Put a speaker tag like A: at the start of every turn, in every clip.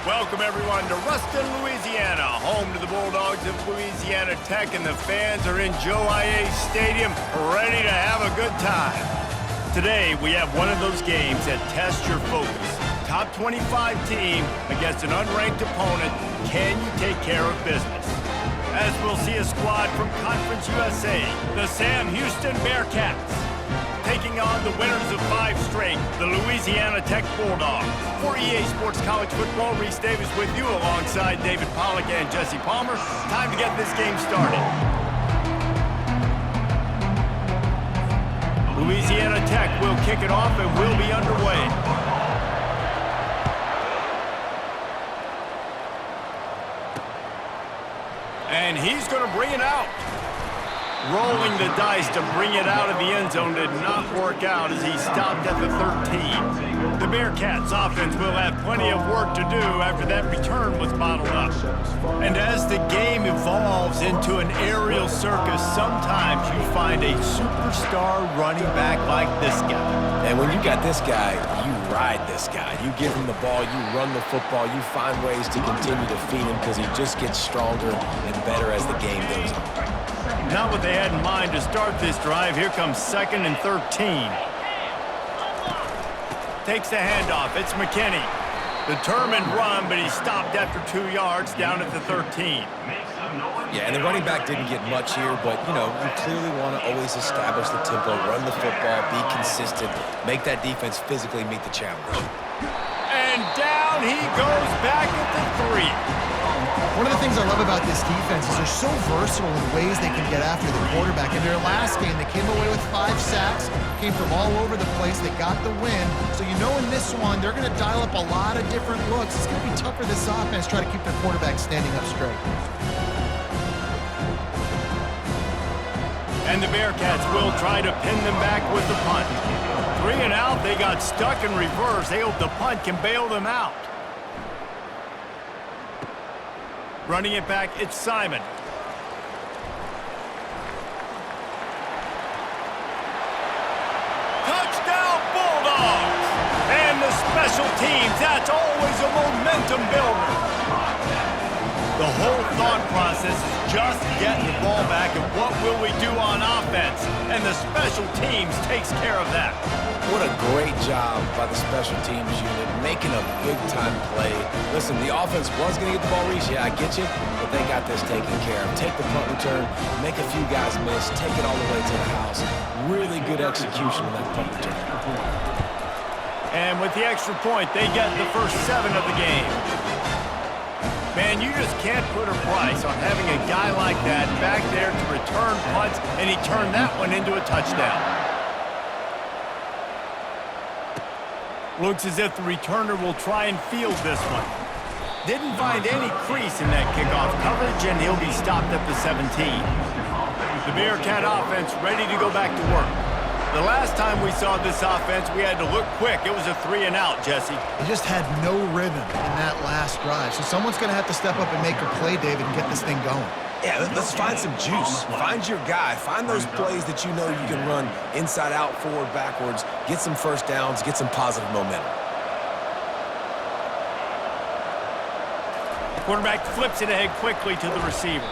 A: Welcome, everyone, to Ruston, Louisiana, home to the Bulldogs of Louisiana Tech, and the fans are in Joe IA Stadium, ready to have a good time. Today, we have one of those games that tests your focus. Top 25 team against an unranked opponent. Can you take care of business? As we'll see a squad from Conference USA, the Sam Houston Bearcats, taking on the winners of 5 straight, the Louisiana Tech Bulldogs. For EA Sports College Football, Reese Davis with you alongside David Pollack and Jesse Palmer. Time to get this game started. Louisiana Tech will kick it off and will be underway. And he's going to bring it out. Rolling the dice to bring it out of the end zone did not work out as he stopped at the 13. The Bearcats offense will have plenty of work to do after that return was bottled up. And as the game evolves into an aerial circus, sometimes you find a superstar running back like this guy.
B: And when you got this guy, you ride this guy. You give him the ball, you run the football, you find ways to continue to feed him because he just gets stronger and better as the game goes on.
A: Not what they had in mind to start this drive. Here comes 2nd and 13. Takes the handoff. It's McKinney. Determined run, but he stopped after 2 yards down at the 13.
B: Yeah, and the running back didn't get much here, but, you know, you clearly want to always establish the tempo, run the football, be consistent, make that defense physically meet the challenge.
A: And down he goes back at the 3.
C: One of the things I love about this defense is they're so versatile in ways they can get after the quarterback. In their last game, they came away with 5 sacks, came from all over the place. They got the win. So you know in this one, they're going to dial up a lot of different looks. It's going to be tough for this offense to try to keep their quarterback standing up straight.
A: And the Bearcats will try to pin them back with the punt. 3 and out, they got stuck in reverse. They hope the punt can bail them out. Running it back, it's Simon. Touchdown, Bulldogs! And the special teams, that's always a momentum builder. The whole thought process is just getting the ball back, and what will we do on offense? And the special teams takes care of that.
B: What a great job by the special teams unit, making a big-time play. Listen, the offense was going to get the ball reached. Yeah, I get you, but they got this taken care of. Take the punt return, make a few guys miss, take it all the way to the house. Really good execution on that punt return.
A: And with the extra point, they get the first 7 of the game. Man, you just can't put a price on having a guy like that back there to return punts, and he turned that one into a touchdown. Looks as if the returner will try and field this one. Didn't find any crease in that kickoff coverage, and he'll be stopped at the 17. The Bearcat offense ready to go back to work. The last time we saw this offense, we had to look quick. It was a 3 and out, Jesse.
C: They just had no rhythm in that last drive. So someone's going to have to step up and make a play, David, and get this thing going.
B: Yeah, let's find some juice. Find your guy. Find those plays that you know you can run inside out, forward, backwards. Get some first downs. Get some positive momentum.
A: Quarterback flips it ahead quickly to the receiver.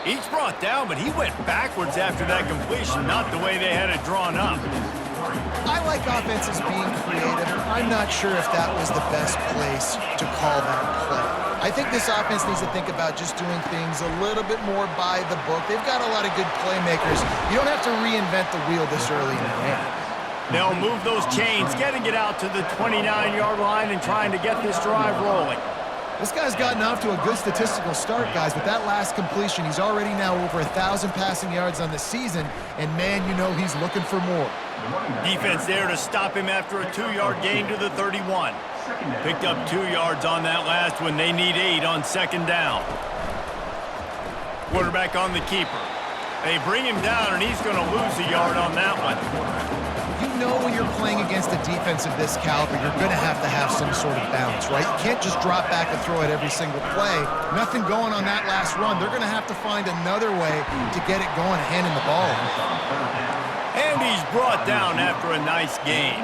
A: Each brought down, but he went backwards after that completion, not the way they had it drawn up.
C: I like offenses being creative. I'm not sure if that was the best place to call that play. I think this offense needs to think about just doing things a little bit more by the book. They've got a lot of good playmakers. You don't have to reinvent the wheel this early in the game.
A: They'll move those chains, getting it out to the 29-yard line and trying to get this drive rolling.
C: This guy's gotten off to a good statistical start, guys. With that last completion, he's already now over 1,000 passing yards on the season, and man, you know he's looking for more.
A: Defense there to stop him after a 2-yard gain to the 31. Picked up 2 yards on that last one. They need 8 on 2nd down. Quarterback on the keeper. They bring him down, and he's going to lose a yard on that one.
C: You know when you're playing against a defense of this caliber, you're going to have some sort of balance, right? You can't just drop back and throw it every single play. Nothing going on that last run. They're going to have to find another way to get it going, handing the ball.
A: And he's brought down after a nice gain.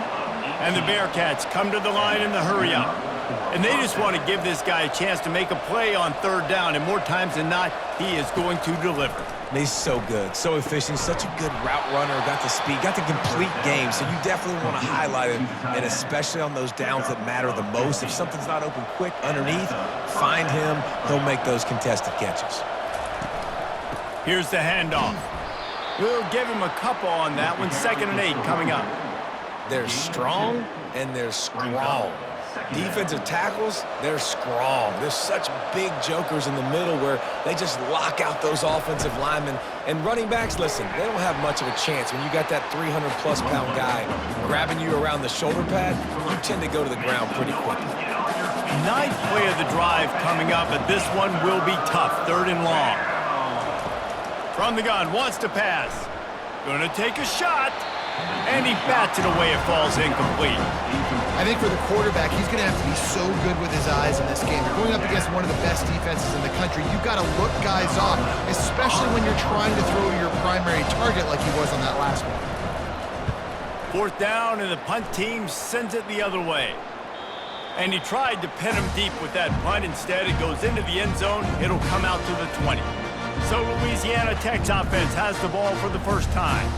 A: And the Bearcats come to the line in the hurry-up. And they just want to give this guy a chance to make a play on third down, and more times than not, he is going to deliver.
B: He's so good, so efficient, such a good route runner, got the speed, got the complete game, so you definitely want to highlight him, and especially on those downs that matter the most. If something's not open quick underneath, find him, he'll make those contested catches.
A: Here's the handoff. We'll give him a couple on that one. 2nd and 8 coming up.
B: They're strong and they're strong. Defensive tackles, they're strong. There's such big jokers in the middle where they just lock out those offensive linemen. And running backs, listen, they don't have much of a chance. When you got that 300-plus pound guy grabbing you around the shoulder pad, you tend to go to the ground pretty quickly.
A: 9th play of the drive coming up, but this one will be tough. 3rd and long. From the gun, wants to pass. Gonna take a shot. And he bats it away. It falls incomplete.
C: I think for the quarterback, he's going to have to be so good with his eyes in this game. You're going up against one of the best defenses in the country. You've got to look guys off, especially when you're trying to throw to your primary target like he was on that last one.
A: 4th down, and the punt team sends it the other way. And he tried to pin him deep with that punt. Instead, it goes into the end zone. It'll come out to the 20. So Louisiana Tech's offense has the ball for the first time.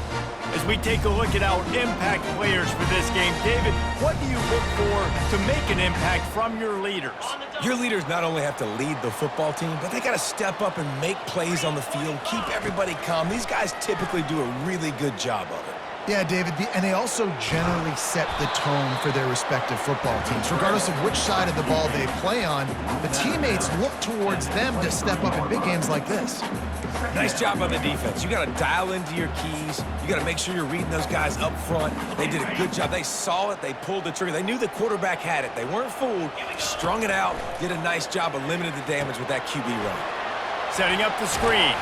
A: As we take a look at our impact players for this game, David, what do you look for to make an impact from your leaders?
B: Your leaders not only have to lead the football team, but they got to step up and make plays on the field, keep everybody calm. These guys typically do a really good job of it.
C: Yeah, David, and they also generally set the tone for their respective football teams. Regardless of which side of the ball they play on, the teammates look towards them to step up in big games like this.
B: Nice job by the defense. You got to dial into your keys. You got to make sure you're reading those guys up front. They did a good job. They saw it. They pulled the trigger. They knew the quarterback had it. They weren't fooled. Strung it out. Did a nice job of limiting the damage with that QB run.
A: Setting up the screen.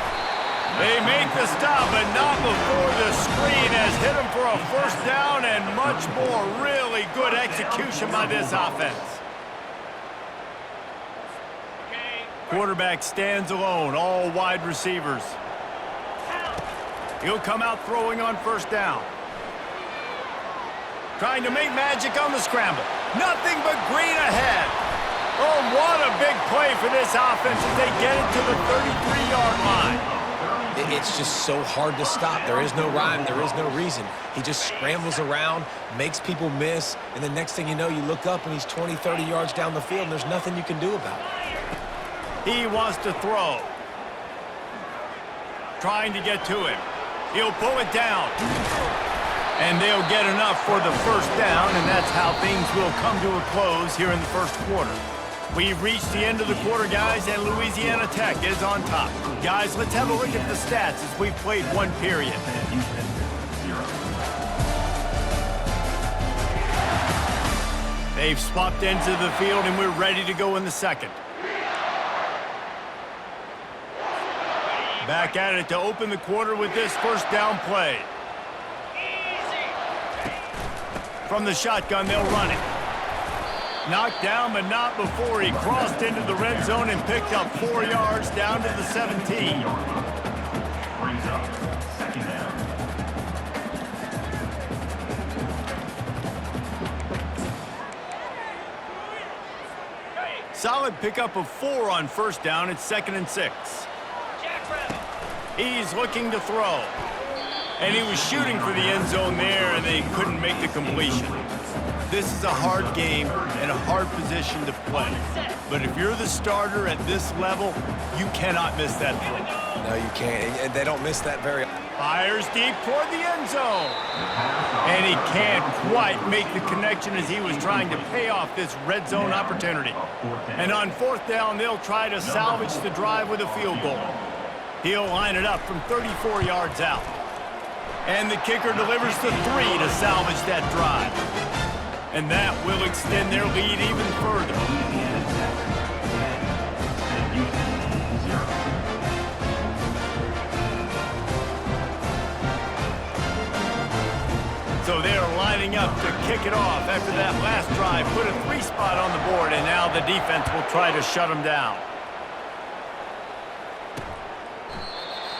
A: They make the stop, but not before the screen has hit them for a 1st down and much more. Really good execution by this offense. Quarterback stands alone, all wide receivers. He'll come out throwing on 1st down. Trying to make magic on the scramble. Nothing but green ahead. Oh, what a big play for this offense as they get it to the 33-yard line.
B: It's just so hard to stop. There is no rhyme. There is no reason. He just scrambles around, makes people miss, and the next thing you know, you look up and he's 20, 30 yards down the field, and there's nothing you can do about it.
A: He wants to throw. Trying to get to him. He'll pull it down. And they'll get enough for the 1st down, and that's how things will come to a close here in the 1st quarter. We've reached the end of the quarter, guys, and Louisiana Tech is on top. Guys, let's have a look at the stats as we've played 1 period. They've swapped ends of the field, and we're ready to go in the 2nd. Back at it to open the quarter with this 1st down play. From the shotgun, they'll run it. Knocked down, but not before he crossed into the red zone and picked up 4 yards down to the 17. Solid pickup of 4 on 1st down. It's 2nd and 6. He's looking to throw. And he was shooting for the end zone there, and they couldn't make the completion. This is a hard game and a hard position to play. But if you're the starter at this level, you cannot miss that throw.
B: No, you can't. And they don't miss that very often.
A: Fires deep toward the end zone. And he can't quite make the connection as he was trying to pay off this red zone opportunity. And on 4th down, they'll try to salvage the drive with a field goal. He'll line it up from 34 yards out. And the kicker delivers the 3 to salvage that drive. And that will extend their lead even further. So they're lining up to kick it off after that last drive. Put a 3 spot on the board, and now the defense will try to shut them down.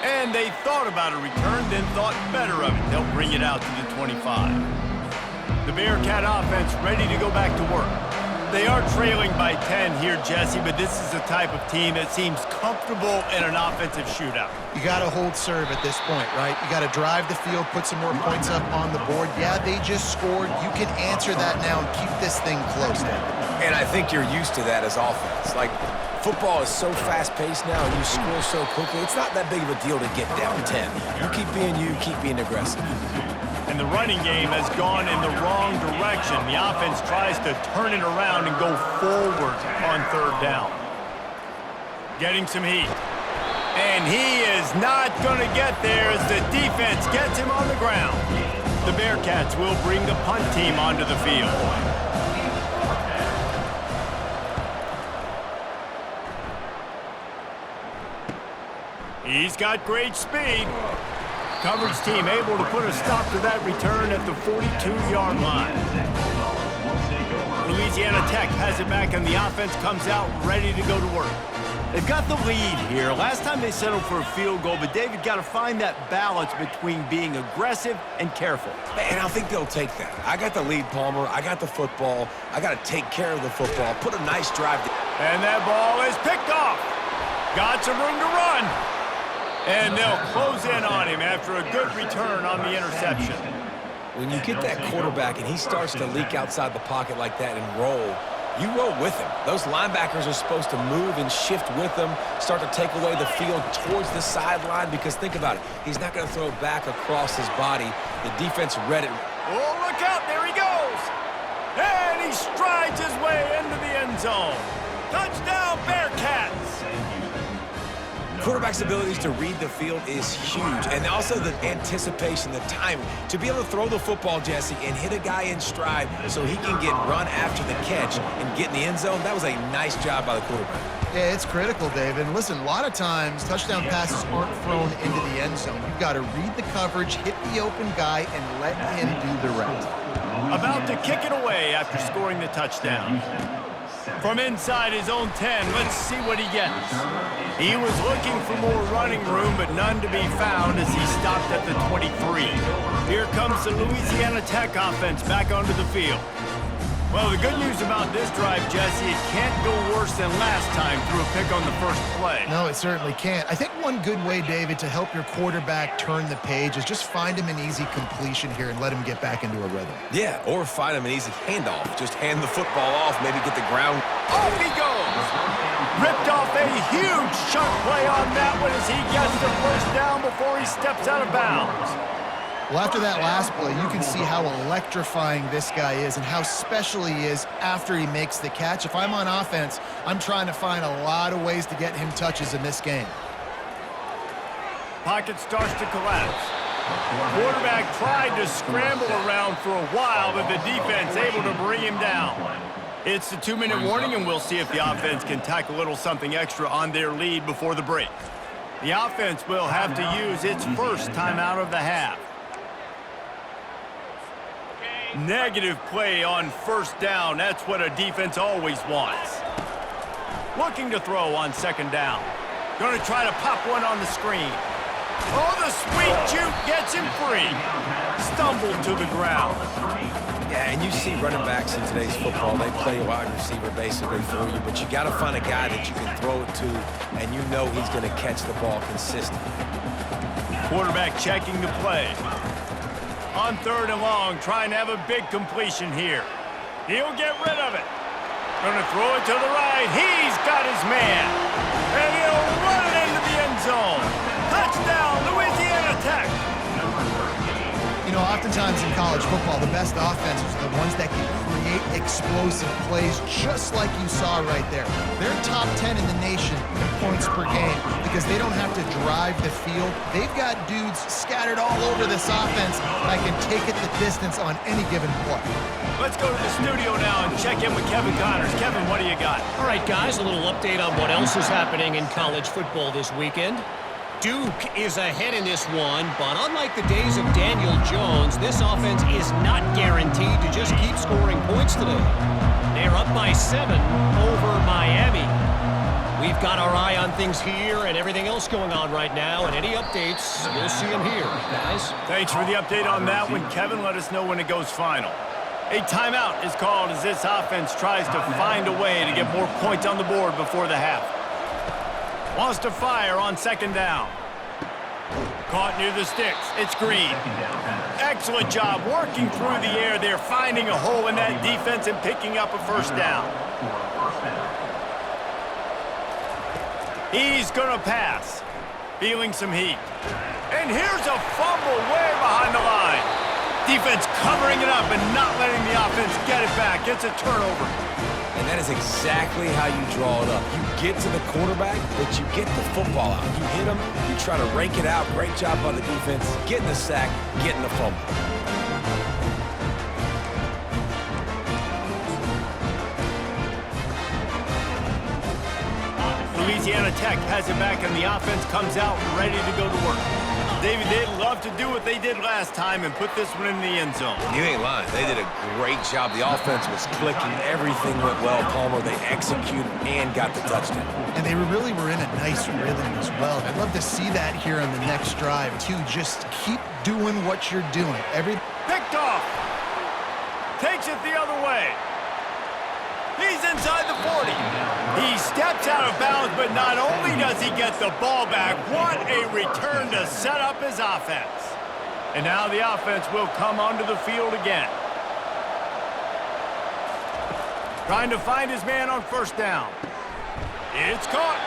A: And they thought about a return, then thought better of it. They'll bring it out to the 25. The Bearcat offense ready to go back to work. They are trailing by 10 here, Jesse, but this is the type of team that seems comfortable in an offensive shootout.
C: You got to hold serve at this point, right? You got to drive the field, put some more points up on the board. Yeah, they just scored. You can answer that now and keep this thing close, David.
B: And I think you're used to that as offense. Like, football is so fast-paced now, and you score so quickly, it's not that big of a deal to get down 10. You keep being you, keep being aggressive.
A: And the running game has gone in the wrong direction. The offense tries to turn it around and go forward on third down. Getting some heat. And he is not going to get there as the defense gets him on the ground. The Bearcats will bring the punt team onto the field. He's got great speed. Coverage team able to put a stop to that return at the 42-yard line. Louisiana Tech has it back, and the offense comes out ready to go to work. They've got the lead here. Last time they settled for a field goal, but David got to find that balance between being aggressive and careful.
B: And I think they'll take that. I got the lead, Palmer. I got the football. I got to take care of the football. Put a nice drive.
A: And that ball is picked off. Got some room to run. And they'll close in on him after a good return on the interception.
B: When you get that quarterback and he starts to leak outside the pocket like that and roll, you roll with him. Those linebackers are supposed to move and shift with him, start to take away the field towards the sideline, because think about it. He's not going to throw it back across his body. The defense read it.
A: Oh, look out. There he goes. And he strides his way into the end zone. Touchdown, Bearcats.
B: Quarterback's abilities to read the field is huge, and also the anticipation, the timing. To be able to throw the football, Jesse, and hit a guy in stride so he can get run after the catch and get in the end zone, that was a nice job by the quarterback.
C: Yeah, it's critical, David. And listen, a lot of times touchdown passes aren't thrown into the end zone. You've got to read the coverage, hit the open guy, and let him do the rest.
A: About to kick it away after scoring the touchdown. From inside his own 10, let's see what he gets. He was looking for more running room, but none to be found as he stopped at the 23. Here comes the Louisiana Tech offense back onto the field. Well, the good news about this drive, Jesse, it can't go worse than last time through a pick on the first play.
C: No, it certainly can't. I think one good way, David, to help your quarterback turn the page is just find him an easy completion here and let him get back into a rhythm.
B: Yeah, or find him an easy handoff. Just hand the football off, maybe get the ground.
A: Off he goes! Ripped off a huge chunk play on that one as he gets the first down before he steps out of bounds.
C: Well, after that last play, you can see how electrifying this guy is and how special he is after he makes the catch. If I'm on offense, I'm trying to find a lot of ways to get him touches in this game.
A: Pocket starts to collapse. Quarterback tried to scramble around for a while, but the defense able to bring him down. It's the 2-minute warning, and we'll see if the offense can tack a little something extra on their lead before the break. The offense will have to use its first timeout of the half. Negative play on first down. That's what a defense always wants. Looking to throw on second down. Going to try to pop one on the screen. Oh, the sweet juke gets him free. Stumbled to the ground.
B: Yeah, and you see running backs in today's football, they play a wide receiver basically for you, but you got to find a guy that you can throw it to, and you know he's going to catch the ball consistently.
A: Quarterback checking the play. On third and long, trying to have a big completion here. He'll get rid of it. Gonna throw it to the right. He's got his man. And he'll run it into the end zone. Touchdown, Louisiana Tech.
C: You know, oftentimes in college football, the best offenses are the ones that can create explosive plays, just like you saw right there. They're top 10 in the nation in points per game because they don't have to drive the field. They've got dudes scattered all over this offense that can take it the distance on any given play.
A: Let's go to the studio now and check in with Kevin Connors. Kevin, what do you got?
D: All right, guys, a little update on what else is happening in college football this weekend. Duke is ahead in this one, but unlike the days of Daniel Jones, this offense is not guaranteed to just keep scoring points today. They're up by 7 over Miami. We've got our eye on things here and everything else going on right now, and any updates, you'll see them here, guys.
A: Thanks for the update on that one, Kevin. Let us know when it goes final. A timeout is called as this offense tries to find a way to get more points on the board before the half. Wants to fire on second down. Caught near the sticks. It's Green. Excellent job working through the air there, finding a hole in that defense and picking up a first down. He's going to pass. Feeling some heat. And here's a fumble way behind the line. Defense covering it up and not letting the offense get it back. It's a turnover.
B: And that is exactly how you draw it up. You get to the quarterback, but you get the football out. You hit him, you try to rake it out. Great job by the defense. Getting the sack, getting the fumble.
A: Louisiana Tech has it back, and the offense comes out ready to go to work. David, they'd love to do what they did last time and put this one in the end zone.
B: You ain't lying. They did a great job. The offense was clicking. Everything went well, Palmer. They executed and got the touchdown.
C: And they really were in a nice rhythm as well. I'd love to see that here on the next drive, too. Just keep doing what you're doing.
A: Picked off. Takes it the other way. He's inside the 40. He steps out of bounds, but not only does he get the ball back, what a return to set up his offense. And now the offense will come onto the field again. Trying to find his man on first down. It's caught.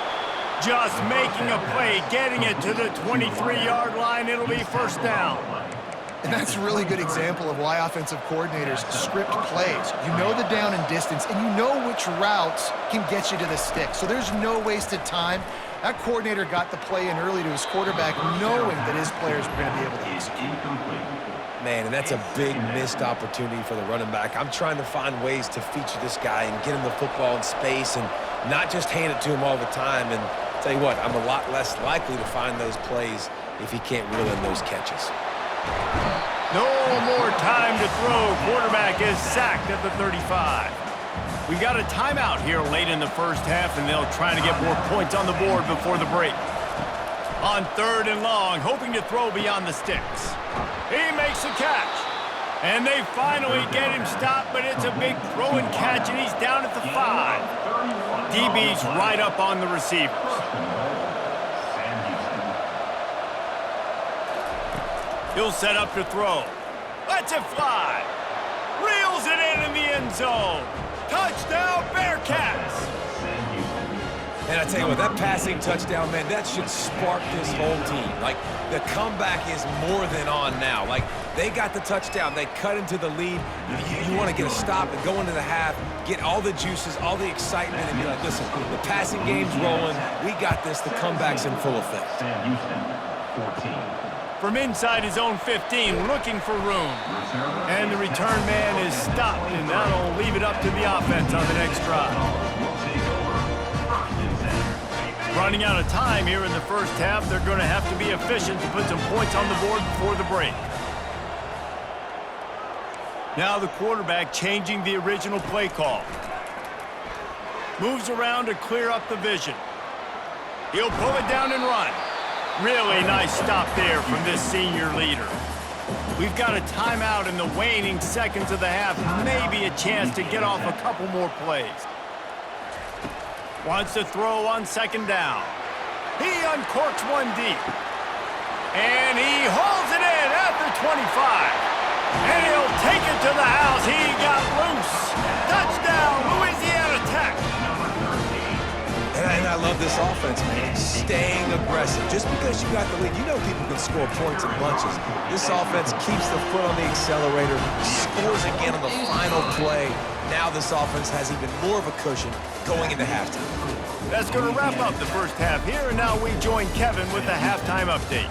A: Just making a play, getting it to the 23-yard line. It'll be first down.
C: And that's a really good example of why offensive coordinators script plays. You know the down and distance, and you know which routes can get you to the stick. So there's no wasted time. That coordinator got the play in early to his quarterback, knowing that his players were going to be able to execute.
B: Man, and that's a big missed opportunity for the running back. I'm trying to find ways to feature this guy and get him the football in space and not just hand it to him all the time. And tell you what, I'm a lot less likely to find those plays if he can't reel in those catches.
A: No more time to throw. Quarterback is sacked at the 35. We got a timeout here late in the first half, and they'll try to get more points on the board before the break. On third and long, hoping to throw beyond the sticks. He makes the catch. And they finally get him stopped, but it's a big throw and catch, and he's down at the 5. DB's right up on the receivers. He'll set up to throw. Lets it fly. Reels it in the end zone. Touchdown, Bearcats.
B: And I tell you what, that passing touchdown, man, that should spark this whole team. Like, the comeback is more than on now. Like, they got the touchdown. They cut into the lead. You want to get a stop and go into the half, get all the juices, all the excitement, and be like, listen, the passing game's rolling. We got this. The comeback's in full effect.
A: From inside his own 15, looking for room. And the return man is stopped, and that'll leave it up to the offense on the next drive. Running out of time here in the first half, they're going to have to be efficient to put some points on the board before the break. Now the quarterback changing the original play call. Moves around to clear up the vision. He'll pull it down and run. Really nice stop there from this senior leader. We've got a timeout in the waning seconds of the half. Maybe a chance to get off a couple more plays. Wants to throw on second down. He uncorks one deep. And he hauls it in at the 25. And he'll take it to the house. He got loose. Touchdown, Louisiana Tech.
B: And I love this offense, man. Staying aggressive. Just because you got the lead, you know people can score points in bunches. This offense keeps the foot on the accelerator, scores again on the final play. Now this offense has even more of a cushion going into halftime.
A: That's going to wrap up the first half here, and now we join Kevin with the halftime update.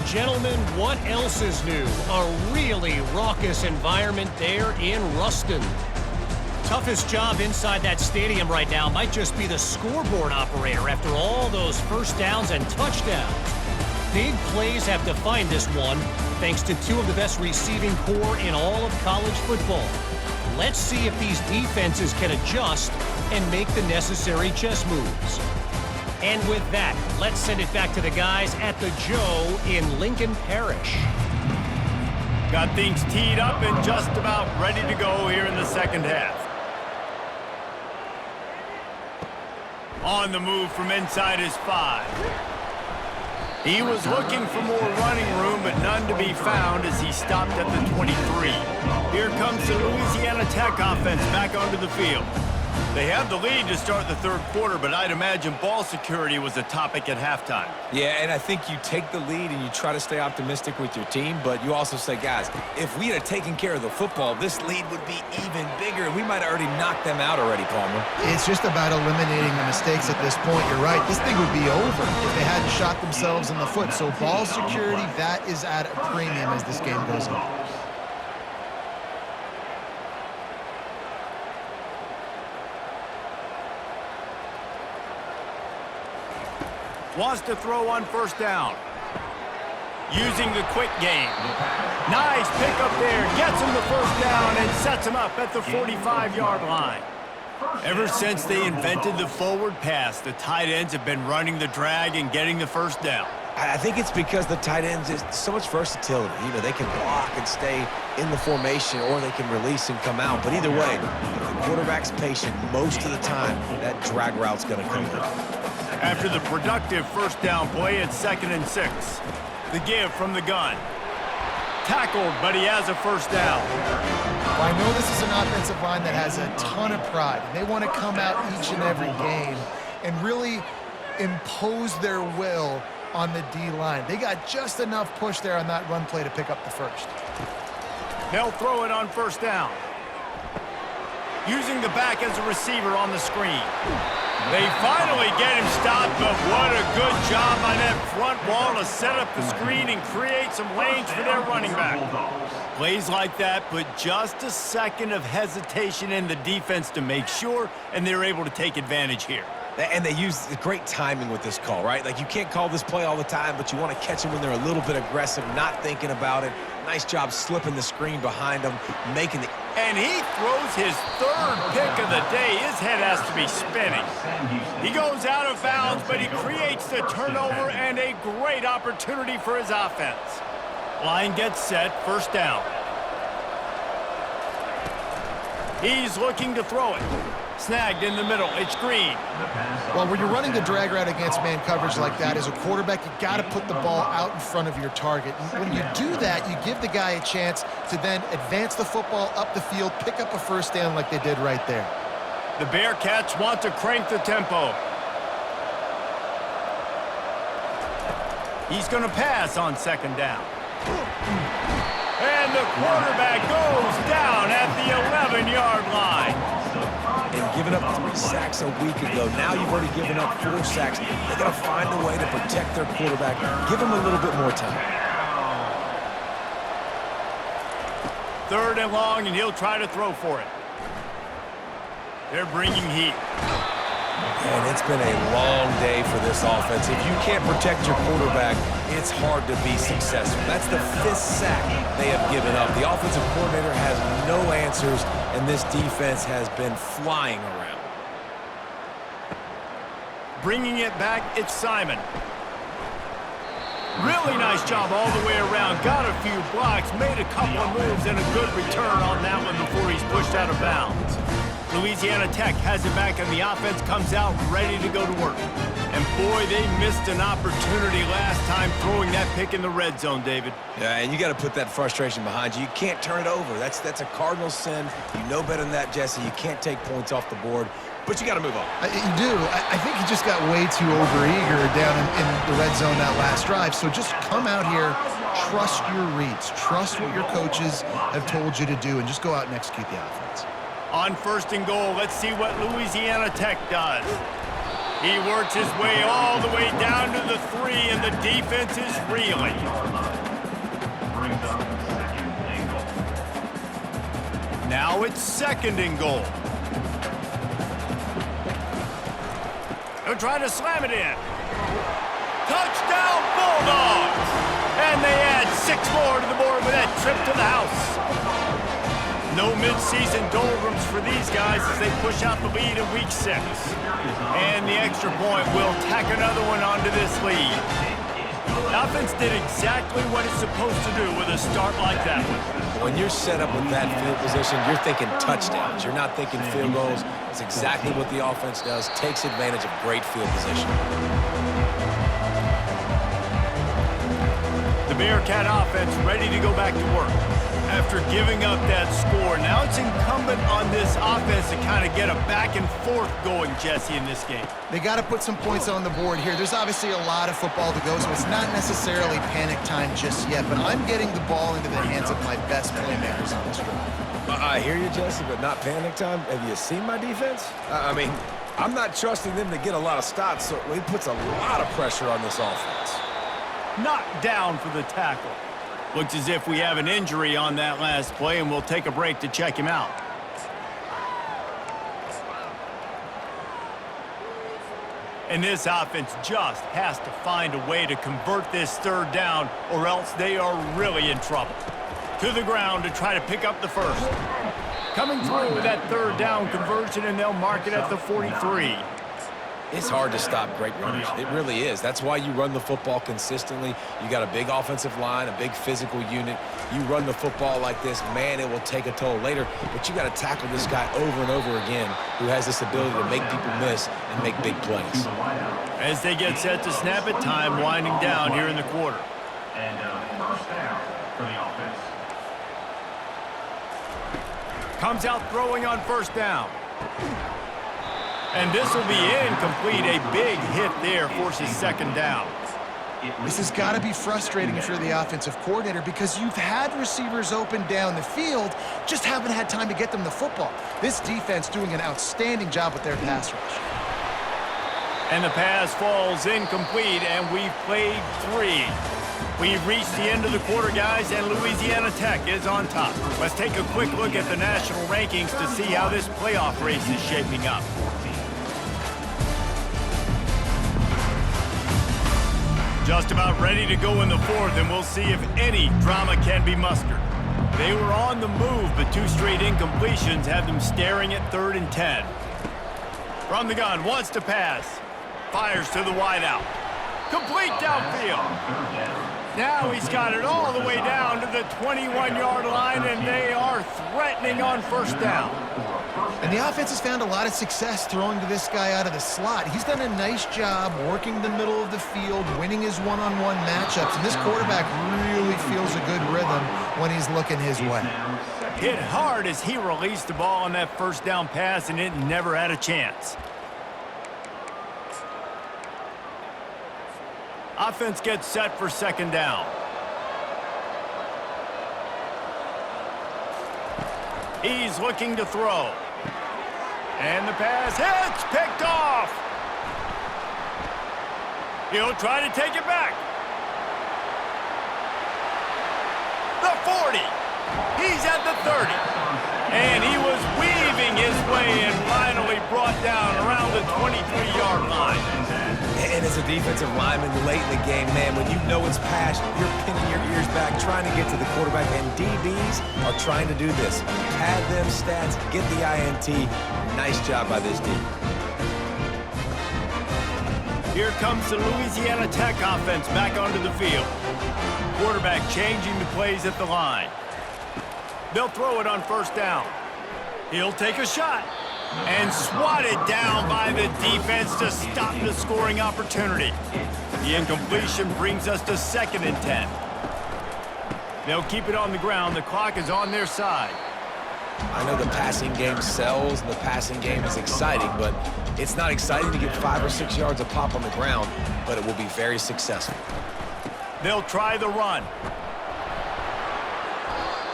D: Gentlemen, what else is new? A really raucous environment there in Ruston. Toughest job inside that stadium right now might just be the scoreboard operator after all those first downs and touchdowns. Big plays have defined this one, thanks to two of the best receiving corps in all of college football. Let's see if these defenses can adjust and make the necessary chess moves. And with that, let's send it back to the guys at the Joe in Lincoln Parish.
A: Got things teed up and just about ready to go here in the second half. On the move from inside his 5. He was looking for more running room, but none to be found as he stopped at the 23. Here comes the Louisiana Tech offense back onto the field. They have the lead to start the third quarter, but I'd imagine ball security was a topic at halftime.
B: Yeah, and I think you take the lead and you try to stay optimistic with your team, but you also say, guys, if we had taken care of the football, this lead would be even bigger, and we might have already knocked them out already, Palmer.
C: It's just about eliminating the mistakes at this point. You're right. This thing would be over if they hadn't shot themselves in the foot. So ball security, that is at a premium as this game goes on.
A: Wants to throw on first down. Using the quick game. Nice pickup there. Gets him the first down and sets him up at the 45-yard line. Ever since they invented the forward pass, the tight ends have been running the drag and getting the first down.
B: I think it's because the tight ends is so much versatility. You know, they can block and stay in the formation, or they can release and come out. But either way, if the quarterback's patient most of the time, that drag route's going to come in.
A: After the productive first down play, it's 2nd and 6. The give from the gun. Tackled, but he has a first down.
C: Well, I know this is an offensive line that has a ton of pride, and they want to come out each and every game and really impose their will on the D-line. They got just enough push there on that run play to pick up the first.
A: They'll throw it on first down. Using the back as a receiver on the screen. They finally get him stopped, but what a good job by that front wall to set up the screen and create some lanes for their running back. Plays like that put just a second of hesitation in the defense to make sure, and they're able to take advantage here.
B: And they use great timing with this call, right? Like, you can't call this play all the time, but you want to catch them when they're a little bit aggressive, not thinking about it. Nice job slipping the screen behind them, making the...
A: And he throws his third pick of the day. His head has to be spinning. He goes out of bounds, but he creates the turnover and a great opportunity for his offense. Line gets set, first down. He's looking to throw it. Snagged in the middle. It's Green.
C: Well, when you're running the drag route against man coverage like that, as a quarterback, you got to put the ball out in front of your target. And when you do that, you give the guy a chance to then advance the football up the field, pick up a first down like they did right there.
A: The Bearcats want to crank the tempo. He's going to pass on second down. And the quarterback goes down at the 11-yard line.
B: And giving up 3 sacks a week ago. Now you've already given up 4 sacks. They're going to find a way to protect their quarterback. Give him a little bit more time.
A: 3rd and long, and he'll try to throw for it. They're bringing heat.
B: And it's been a long day for this offense. If you can't protect your quarterback, it's hard to be successful. That's the 5th sack they have given up. The offensive coordinator has no answers, and this defense has been flying around.
A: Bringing it back, it's Simon. Really nice job all the way around. Got a few blocks, made a couple of moves, and a good return on that one before he's pushed out of bounds. Louisiana Tech has it back, and the offense comes out ready to go to work. And boy, they missed an opportunity last time throwing that pick in the red zone, David.
B: Yeah, and you got to put that frustration behind you. You can't turn it over. That's a cardinal sin. You know better than that, Jesse. You can't take points off the board, but you got to move on.
C: You do. I think he just got way too overeager down in the red zone that last drive. So just come out here, trust your reads, trust what your coaches have told you to do, and just go out and execute the offense.
A: On 1st and goal, let's see what Louisiana Tech does. He works his way all the way down to the 3, and the defense is reeling. Now it's 2nd and goal. They'll try to slam it in. Touchdown, Bulldogs! And they add 6 more to the board with that trip to the house. No mid-season doldrums for these guys as they push out the lead in week 6. And the extra point will tack another one onto this lead. Offense did exactly what it's supposed to do with a start like that one.
B: When you're set up with that field position, you're thinking touchdowns. You're not thinking field goals. It's exactly what the offense does, takes advantage of great field position.
A: The Bearcat offense ready to go back to work. After giving up that score, now it's incumbent on this offense to kind of get a back and forth going, Jesse, in this game.
C: They got to put some points on the board here. There's obviously a lot of football to go, so it's not necessarily panic time just yet, but I'm getting the ball into the hands of my best playmakers on this drive.
B: I hear you, Jesse, but not panic time. Have you seen my defense? I mean, I'm not trusting them to get a lot of stops, so it puts a lot of pressure on this offense.
A: Knocked down for the tackle. Looks as if we have an injury on that last play, and we'll take a break to check him out. And this offense just has to find a way to convert this third down, or else they are really in trouble. To the ground to try to pick up the first. Coming through with that third down conversion, and they'll mark it at the 43.
B: It's hard to stop great runners. It really is. That's why you run the football consistently. You got a big offensive line, a big physical unit. You run the football like this, man, it will take a toll later. But you got to tackle this guy over and over again who has this ability to make people miss and make big plays.
A: As they get set to snap it, time winding down here in the quarter.
E: And first down for the offense.
A: Comes out throwing on first down. And this will be incomplete. A big hit there forces second down.
C: This has got to be frustrating if you're the offensive coordinator because you've had receivers open down the field, just haven't had time to get them the football. This defense doing an outstanding job with their pass rush.
A: And the pass falls incomplete, and we've played 3. We've reached the end of the quarter, guys, and Louisiana Tech is on top. Let's take a quick look at the national rankings to see how this playoff race is shaping up. Just about ready to go in the fourth, and we'll see if any drama can be mustered. They were on the move, but 2 straight incompletions have them staring at 3rd and 10. From the gun, wants to pass. Fires to the wideout. Complete downfield. Now he's got it all the way down to the 21-yard line, and they are threatening on first down.
C: And the offense has found a lot of success throwing to this guy out of the slot. He's done a nice job working the middle of the field, winning his one-on-one matchups, and this quarterback really feels a good rhythm when he's looking his way.
A: Hit hard as he released the ball on that first down pass, and it never had a chance. Offense gets set for second down. He's looking to throw. And the pass hits, picked off. He'll try to take it back. The 40. He's at the 30. And he was weaving his way and finally brought down around the 23-yard line.
B: And as a defensive lineman late in the game, man, when you know it's pass, you're pinning your ears back, trying to get to the quarterback, and DBs are trying to do this. Pad them stats, get the INT. Nice job by this D.
A: Here comes the Louisiana Tech offense back onto the field. Quarterback changing the plays at the line. They'll throw it on first down. He'll take a shot. And swatted down by the defense to stop the scoring opportunity. The incompletion brings us to 2nd and 10. They'll keep it on the ground. The clock is on their side.
B: I know the passing game sells and the passing game is exciting, but it's not exciting to get 5 or 6 yards of pop on the ground, but it will be very successful.
A: They'll try the run.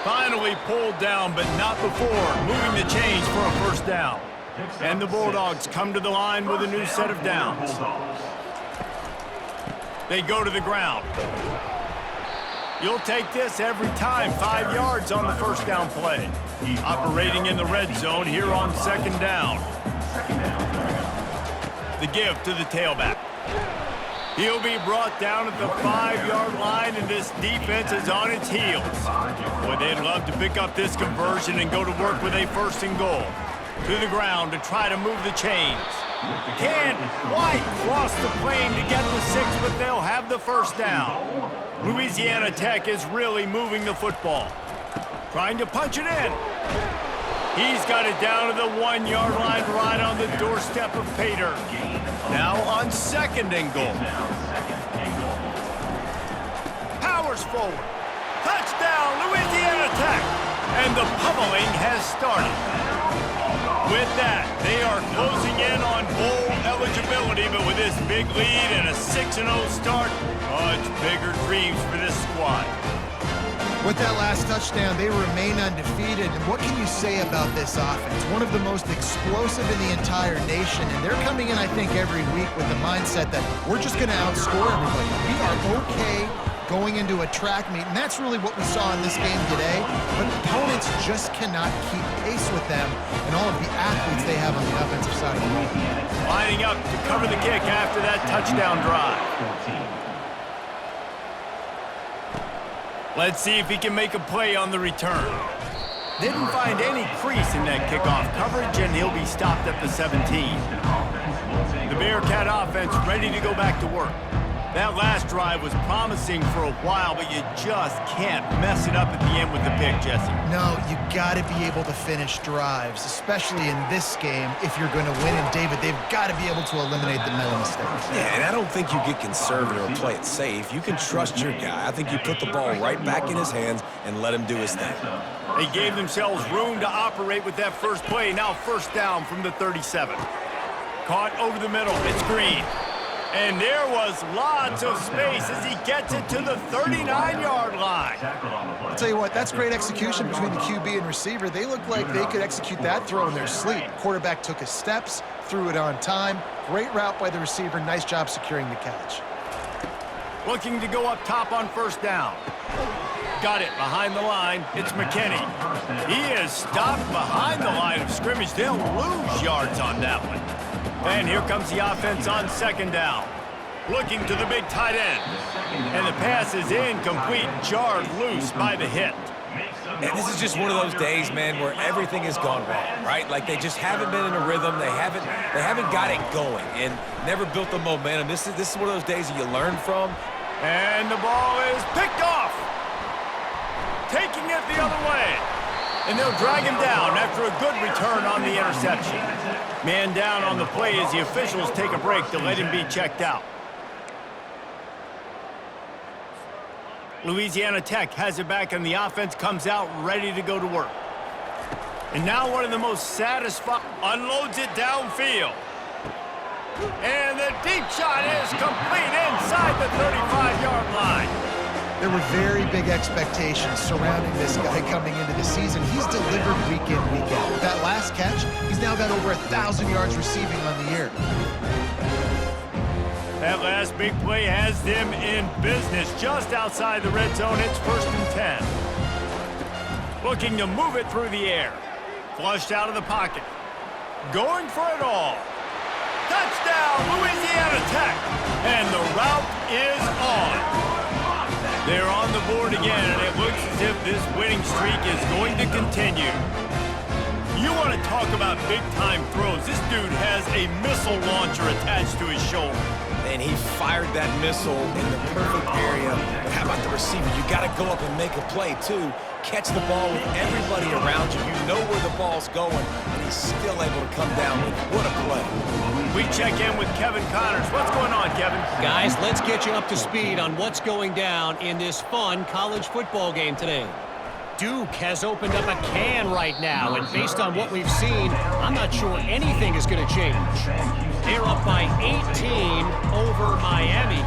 A: Finally pulled down, but not before moving the chains for a first down. And the Bulldogs come to the line with a new set of downs. They go to the ground. You'll take this every time. 5 yards on the first down play. Operating in the red zone here on second down. The give to the tailback. He'll be brought down at the 5-yard line, and this defense is on its heels. Boy, they'd love to pick up this conversion and go to work with a 1st and goal. To the ground to try to move the chains. Can't quite cross the plane to get the 6, but they'll have the first down. Louisiana Tech is really moving the football. Trying to punch it in. He's got it down to the 1-yard line right on the doorstep of Pater. Now on 2nd and goal. Powers forward. Touchdown, Louisiana Tech. And the pummeling has started. With that, they are closing in on bowl eligibility, but with this big lead and a 6-0 start, much bigger dreams for this squad.
C: With that last touchdown, they remain undefeated. And what can you say about this offense? One of the most explosive in the entire nation. And they're coming in, I think, every week with the mindset that we're just going to outscore everybody. We are okay going into a track meet, and that's really what we saw in this game today. But opponents just cannot keep pace with them and all of the athletes they have on the offensive side of the ball.
A: Lining up to cover the kick after that touchdown drive. Let's see if he can make a play on the return. Didn't find any crease in that kickoff coverage, and he'll be stopped at the 17. The Bearcat offense ready to go back to work. That last drive was promising for a while, but you just can't mess it up at the end with the pick, Jesse.
C: No, you got to be able to finish drives, especially in this game if you're going to win. And David, they've got to be able to eliminate the mental mistakes.
B: Yeah, and I don't think you get conservative or play it safe. You can trust your guy. I think you put the ball right back in his hands and let him do his thing.
A: They gave themselves room to operate with that first play. Now 1st down from the 37. Caught over the middle. It's Green. And there was lots of space as he gets it to the 39-yard line.
C: I'll tell you what, that's great execution between the QB and receiver. They look like they could execute that throw in their sleep. Quarterback took his steps, threw it on time. Great route by the receiver. Nice job securing the catch.
A: Looking to go up top on 1st down. Got it behind the line. It's McKinney. He is stopped behind the line of scrimmage. They'll lose yards on that one. And here comes the offense on 2nd down. Looking to the big tight end. And the pass is incomplete, jarred loose by the hit.
B: And this is just one of those days, man, where everything has gone wrong, right? Like they just haven't been in a rhythm. They haven't got it going and never built the momentum. This is one of those days that you learn from.
A: And the ball is picked off. Taking it the other way. And they'll drag him down after a good return on the interception. Man down on the play as the officials take a break to let him be checked out. Louisiana Tech has it back, and the offense comes out ready to go to work. And now one of the most satisfying unloads it downfield. And the deep shot is complete inside the 35-yard line.
C: There were very big expectations surrounding this guy coming into the season. He's delivered week in, week out. With that last catch, he's now got over 1,000 yards receiving on the year.
A: That last big play has them in business just outside the red zone. It's 1st and 10. Looking to move it through the air. Flushed out of the pocket. Going for it all. Touchdown, Louisiana Tech. And the route is on. They're on the board again, and it looks as if this winning streak is going to continue. You want to talk about big-time throws. This dude has a missile launcher attached to his shoulder.
B: And he fired that missile in the perfect area. But how about the receiver? You got to go up and make a play, too. Catch the ball with everybody around you. You know where the ball's going, and he's still able to come down with it. What a play.
A: We check in with Kevin Connors. What's going on, Kevin?
D: Guys, let's get you up to speed on what's going down in this fun college football game today. Duke has opened up a can right now, and based on what we've seen, I'm not sure anything is going to change. They're up by 18 over Miami.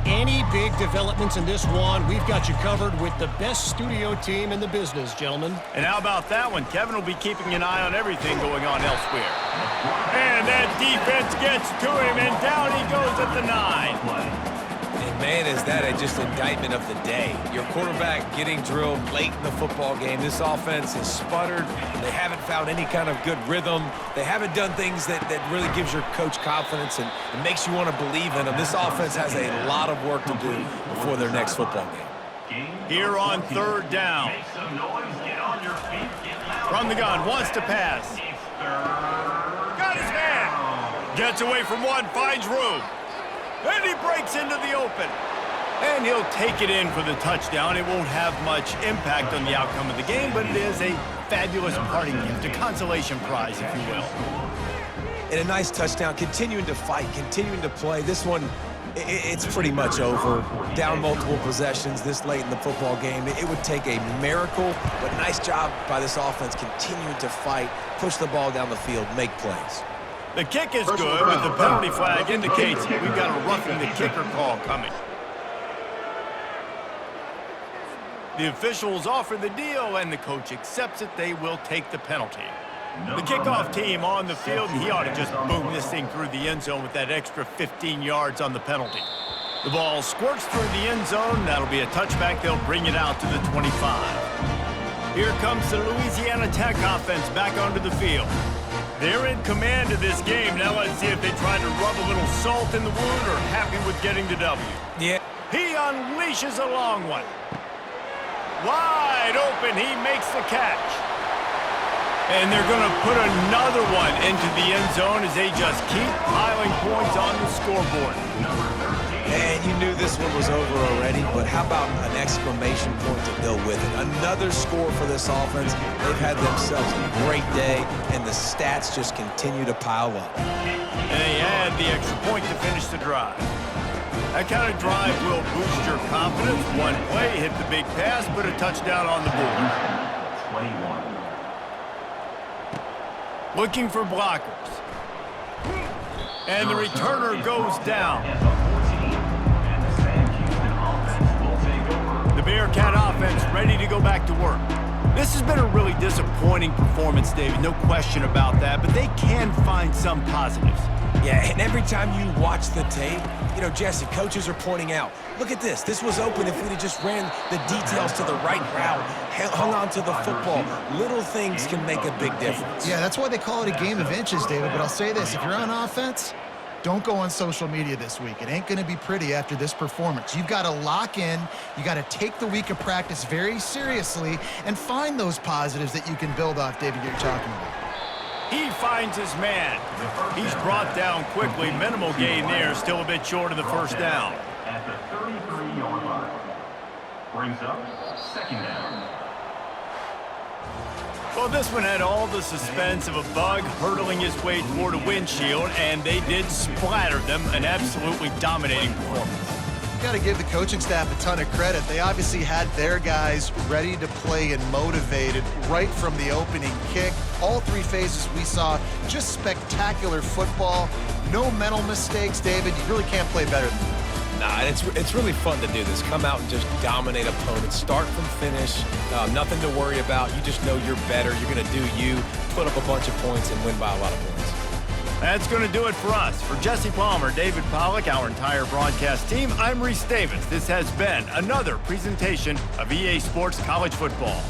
D: Any big developments in this one, we've got you covered with the best studio team in the business, gentlemen.
A: And how about that one? Kevin will be keeping an eye on everything going on elsewhere. And that defense gets to him, and down he goes at the 9.
B: And man, is that just indictment of the day. Your quarterback getting drilled late in the football game. This offense has sputtered. They haven't found any kind of good rhythm. They haven't done things that really gives your coach confidence and makes you want to believe in them. This offense has a lot of work to do before their next football game.
A: Here on 3rd down. From the gun, wants to pass. Got his man. Gets away from one, finds room. And he breaks into the open. And he'll take it in for the touchdown. It won't have much impact on the outcome of the game, but it is a fabulous parting gift, a consolation prize, if you will.
B: And a nice touchdown, continuing to fight, continuing to play. This one, it's pretty much over. Down multiple possessions this late in the football game. It would take a miracle, but nice job by this offense continuing to fight, push the ball down the field, make plays.
A: The kick is good, but the penalty flag indicates we've got a roughing the kicker call coming. The officials offer the deal, and the coach accepts it. They will take the penalty. The kickoff team on the field, and he ought to just boom this thing through the end zone with that extra 15 yards on the penalty. The ball squirts through the end zone. That'll be a touchback. They'll bring it out to the 25. Here comes the Louisiana Tech offense back onto the field. They're in command of this game. Now let's see if they try to rub a little salt in the wound or happy with getting the W.
B: Yeah.
A: He unleashes a long one. Wide open, he makes the catch. And they're going to put another one into the end zone as they just keep piling points on the scoreboard.
B: And you knew this one was over already, but how about an exclamation point to go with it? Another score for this offense. They've had themselves a great day, and the stats just continue to pile up.
A: And they add the extra point to finish the drive. That kind of drive will boost your confidence. One play, hit the big pass, put a touchdown on the board.
E: 21.
A: Looking for blockers. And the returner goes down. The Bearcat offense ready to go back to work. This has been a really disappointing performance, David, no question about that, but they can find some positives.
B: Yeah, and every time you watch the tape, you know, Jesse, coaches are pointing out, look at this. This was open if we'd have just ran the details to the right route, hung on to the football. Little things can make a big difference.
C: Yeah, that's why they call it a game of inches, David. But I'll say this, if you're on offense, don't go on social media this week. It ain't going to be pretty after this performance. You've got to lock in. You got to take the week of practice very seriously and find those positives that you can build off, David, you're talking about.
A: He finds his man. He's brought down quickly. Minimal gain there, still a bit short of the first down.
E: At the 33-yard line. Brings up second down.
A: Well, this one had all the suspense of a bug hurtling his way toward a windshield, and they did splatter them. An absolutely dominating performance.
C: Got to give the coaching staff a ton of credit. They obviously had their guys ready to play and motivated right from the opening kick. All three phases we saw, just spectacular football. No mental mistakes, David. You really can't play better than that.
B: Nah, it's really fun to do this. Come out and just dominate opponents. Start from finish. Nothing to worry about. You just know you're better. You're going to do you, put up a bunch of points, and win by a lot of points.
A: That's going to do it for us. For Jesse Palmer, David Pollack, our entire broadcast team, I'm Reese Davis. This has been another presentation of EA Sports College Football.